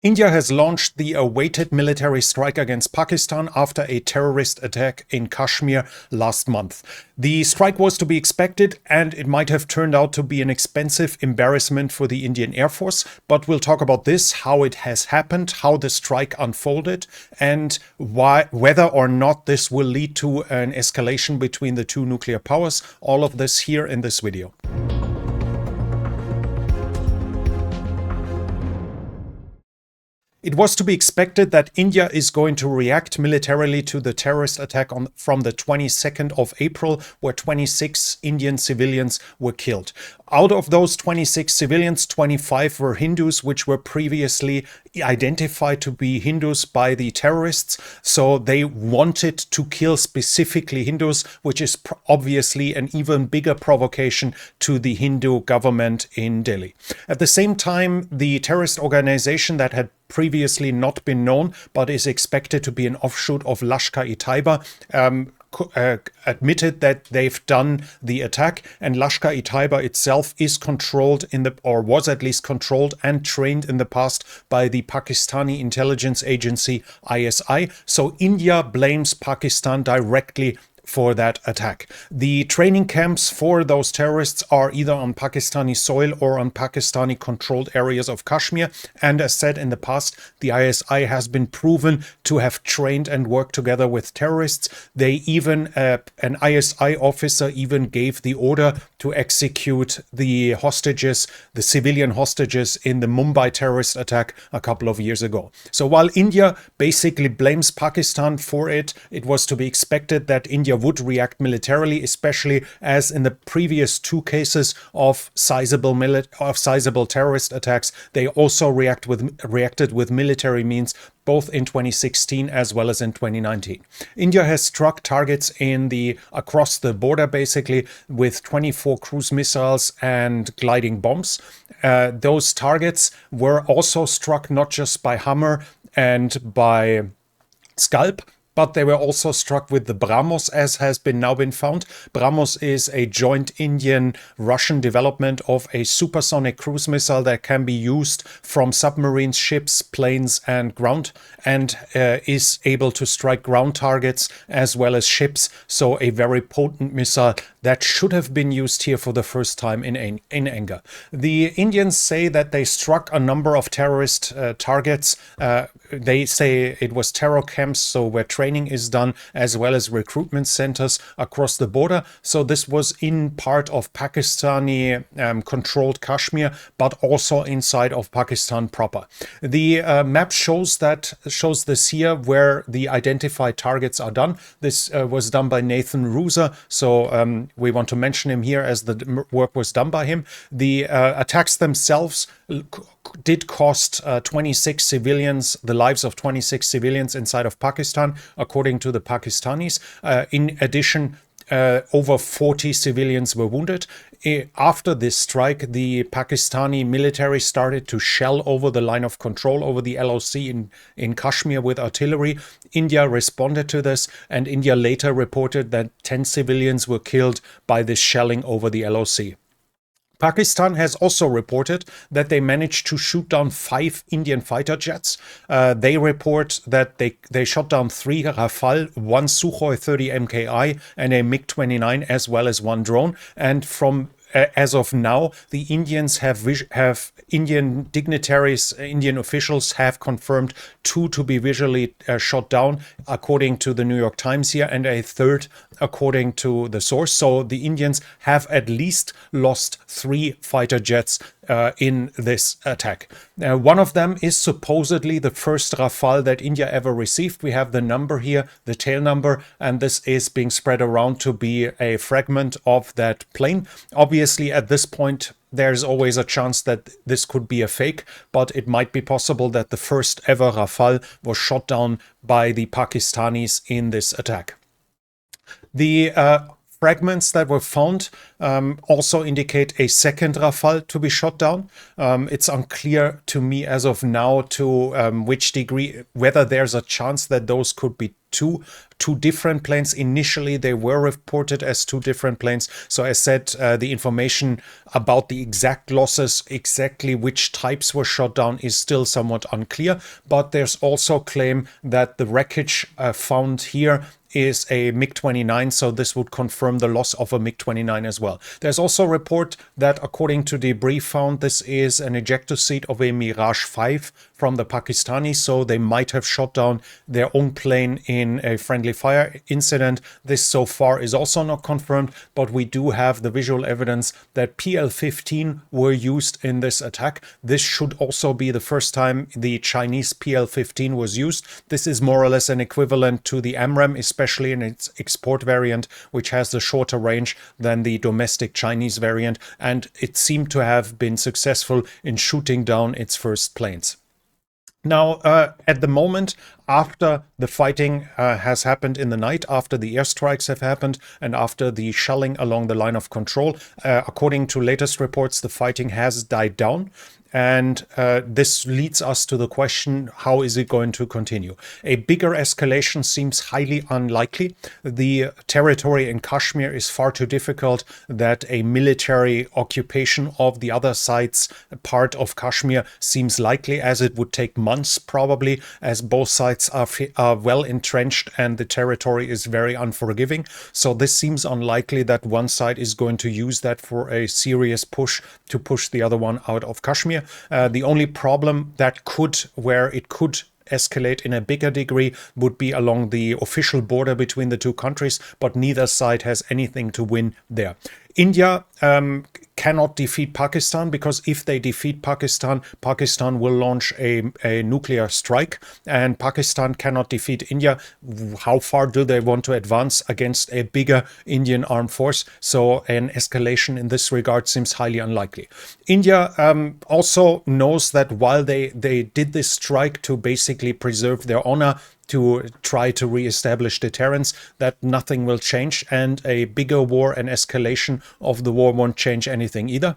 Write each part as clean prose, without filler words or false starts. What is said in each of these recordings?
India has launched the awaited military strike against Pakistan after a terrorist attack in Kashmir last month. The strike was to be expected, and it might have turned out to be an expensive embarrassment for the Indian Air Force, but we'll talk about this, how it has happened, how the strike unfolded, and whether or not this will lead to an escalation between the two nuclear powers. All of this here in this video. It was to be expected that India is going to react militarily to the terrorist attack from the 22nd of April, where 26 Indian civilians were killed. Out of those 26 civilians, 25 were Hindus, which were previously identified to be Hindus by the terrorists. So they wanted to kill specifically Hindus, which is obviously an even bigger provocation to the Hindu government in Delhi. At the same time, the terrorist organization that had previously not been known, but is expected to be an offshoot of Lashkar-e-Taiba, admitted that they've done the attack, and Lashkar-e-Taiba itself is controlled or was at least controlled and trained in the past by the Pakistani intelligence agency ISI. So India blames Pakistan directly for that attack. The training camps for those terrorists are either on Pakistani soil or on Pakistani controlled areas of Kashmir. And as said in the past, the ISI has been proven to have trained and worked together with terrorists. They even, an ISI officer even gave the order to execute the hostages, the civilian hostages in the Mumbai terrorist attack a couple of years ago. So while India basically blames Pakistan for it, it was to be expected that India would react militarily, especially as in the previous two cases of sizable terrorist attacks, they also reacted with military means, both in 2016 as well as in 2019. India has struck targets across the border, basically, with 24 cruise missiles and gliding bombs. Those targets were also struck not just by Hammer and by Scalp, but they were also struck with the BrahMos, as has now been found. BrahMos is a joint Indian-Russian development of a supersonic cruise missile that can be used from submarines, ships, planes, and ground, and is able to strike ground targets as well as ships. So a very potent missile that should have been used here for the first time in anger. The Indians say that they struck a number of terrorist targets. They say it was terror camps, so where training is done, as well as recruitment centers across the border. So this was in part of Pakistani controlled Kashmir, but also inside of Pakistan proper. The map shows this here where the identified targets are done. This was done by Nathan Ruser, so we want to mention him here as the work was done by him. The attacks themselves did cost 26 civilians, the lives of 26 civilians inside of Pakistan, according to the Pakistanis. In addition, over 40 civilians were wounded. After this strike, the Pakistani military started to shell over the line of control over the LOC in Kashmir with artillery. India responded to this, and India later reported that 10 civilians were killed by this shelling over the LOC. Pakistan has also reported that they managed to shoot down 5 Indian fighter jets. They report that they shot down 3 Rafale, 1 Sukhoi 30 MKI, and a MiG-29, as well as 1 drone. And from as of now, the Indians have Indian dignitaries, Indian officials have confirmed 2 to be visually shot down, according to the New York Times here, and a 3rd according to the source. So the Indians have at least lost 3 fighter jets in this attack. One of them is supposedly the first Rafale that India ever received. We have the number here, the tail number, and this is being spread around to be a fragment of that plane. Obviously, at this point, there's always a chance that this could be a fake, but it might be possible that the first ever Rafale was shot down by the Pakistanis in this attack. The fragments that were found also indicate a second Rafale to be shot down. It's unclear to me as of now to which degree, whether there's a chance that those could be two different planes. Initially, they were reported as two different planes. So as said, the information about the exact losses, exactly which types were shot down, is still somewhat unclear. But there's also claim that the wreckage found here is a MiG-29, so this would confirm the loss of a MiG-29 as well. There's also a report that, according to debris found, this is an ejector seat of a Mirage 5 from the Pakistanis, so they might have shot down their own plane in a friendly fire incident. This so far is also not confirmed, but we do have the visual evidence that PL-15 were used in this attack. This should also be the first time the Chinese PL-15 was used. This is more or less an equivalent to the AMRAAM, especially in its export variant, which has the shorter range than the domestic Chinese variant, and it seemed to have been successful in shooting down its first planes. Now, at the moment, after the fighting has happened in the night, after the airstrikes have happened, and after the shelling along the line of control, according to latest reports, the fighting has died down. And this leads us to the question, how is it going to continue? A bigger escalation seems highly unlikely. The territory in Kashmir is far too difficult that a military occupation of the other side's part of Kashmir seems likely, as it would take months probably, as both sides are well entrenched and the territory is very unforgiving. So this seems unlikely that one side is going to use that for a serious push to push the other one out of Kashmir. The only problem where it could escalate in a bigger degree would be along the official border between the two countries, but neither side has anything to win there. India cannot defeat Pakistan, because if they defeat Pakistan, Pakistan will launch a nuclear strike, and Pakistan cannot defeat India. How far do they want to advance against a bigger Indian armed force? So an escalation in this regard seems highly unlikely. India also knows that while they did this strike to basically preserve their honor, to try to re-establish deterrence, that nothing will change, and a bigger war and escalation of the war won't change anything either.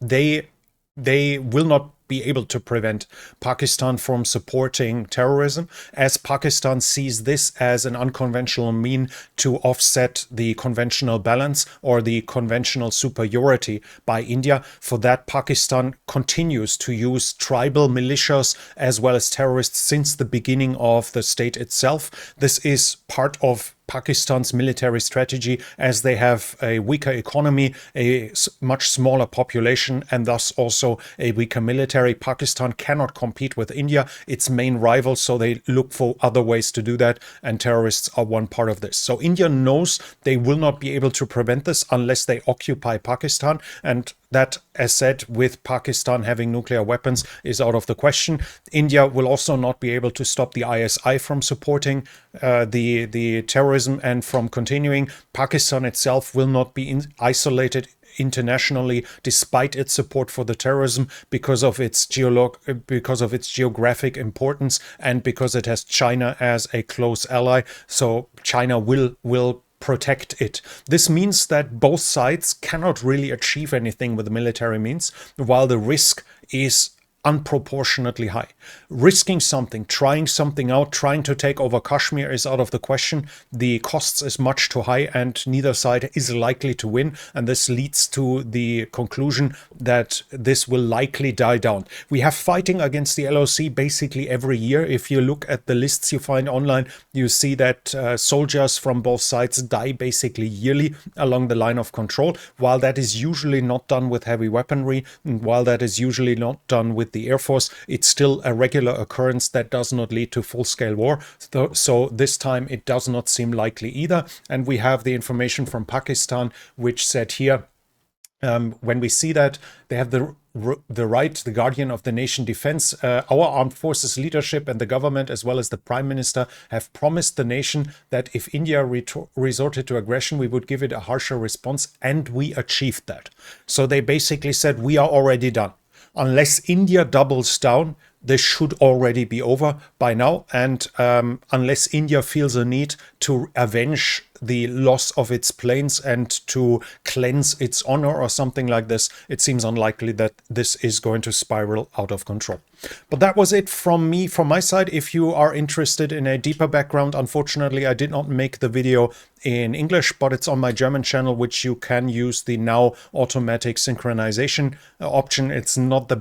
They will not be able to prevent Pakistan from supporting terrorism, as Pakistan sees this as an unconventional mean to offset the conventional balance or the conventional superiority by India. For that, Pakistan continues to use tribal militias as well as terrorists since the beginning of the state itself. This is part of Pakistan's military strategy, as they have a weaker economy, a much smaller population, and thus also a weaker military. Pakistan cannot compete with India, its main rival, so they look for other ways to do that, and terrorists are one part of this. So India knows they will not be able to prevent this unless they occupy Pakistan, and that, as said, with Pakistan having nuclear weapons, is out of the question. India will also not be able to stop the ISI from supporting the terrorism and from continuing. Pakistan itself will not be isolated internationally despite its support for the terrorism, because of its geographic importance and because it has China as a close ally. So China will protect it. This means that both sides cannot really achieve anything with military means, while the risk is unproportionately high. Risking something, trying something out, trying to take over Kashmir is out of the question. The costs is much too high and neither side is likely to win, and this leads to the conclusion that this will likely die down. We have fighting against the LOC basically every year. If you look at the lists you find online, you see that soldiers from both sides die basically yearly along the line of control. While that is usually not done with heavy weaponry, and while that is usually not done with the Air Force, it's still a regular occurrence that does not lead to full-scale war. So this time it does not seem likely either. And we have the information from Pakistan, which said here, when we see that they have the right, the guardian of the nation defense, our armed forces leadership and the government, as well as the prime minister, have promised the nation that if India resorted to aggression, we would give it a harsher response, and we achieved that. So they basically said, we are already done. Unless India doubles down, this should already be over by now. And unless India feels a need to avenge the loss of its planes and to cleanse its honor or something like this, it seems unlikely that this is going to spiral out of control. But that was it from me, from my side. If you are interested in a deeper background, unfortunately, I did not make the video in English, but it's on my German channel, which you can use the now automatic synchronization option. It's not the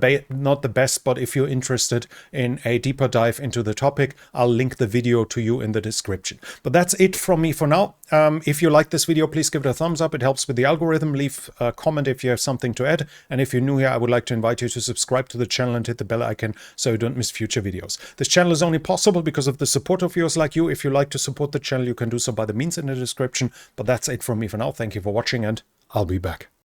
best, but if you're interested in a deeper dive into the topic, I'll link the video to you in the description. But that's it from me for now. If you like this video, please give it a thumbs up. It helps with the algorithm. Leave a comment if you have something to add. And if you're new here, I would like to invite you to subscribe to the channel and hit the bell icon so you don't miss future videos. This channel is only possible because of the support of viewers like you. If you like to support the channel, you can do so by the means in the description. But that's it from me for now. Thank you for watching, and I'll be back.